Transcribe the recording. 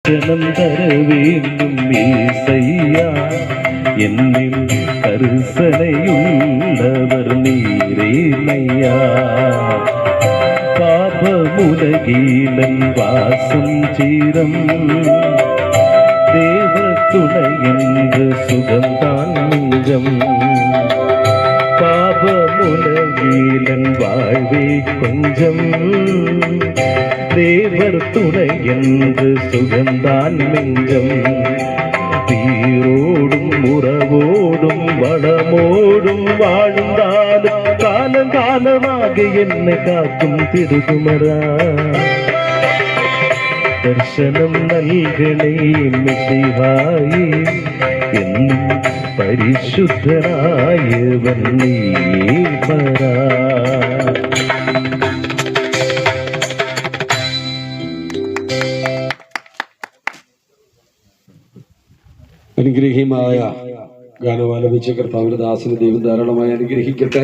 ദർശനം തര வேண்டும் യേസയ്യാ എന്നിൽ കരുസനയുള്ളവർ നീരേനയ്യാ പാപമുലകീലൻ വാസം ചീരം தேவத்துணை என்று சுகந்தான் நெஞ்சம் பாபமுலகீலன் வாழ்வே கொஞ்சம் தேவர் துணை என்று சுகந்தான் நெஞ்சம் தீரோடும் உறவோடும் வளமோடும் வாழ்ந்தாலும் காலங்காலமாக என்னை காக்கும் திருகுமரா ദർശനം നൽകണേ മിശിഹായേ എന്നും പരിശുദ്ധനായവൻ നീ വരാ. അനുഗ്രഹീയമായ ഗാനം ആലപിച്ച കർത്താവിന്റെ ദാസന് ദൈവം ധാരാളമായി അനുഗ്രഹിക്കട്ടെ.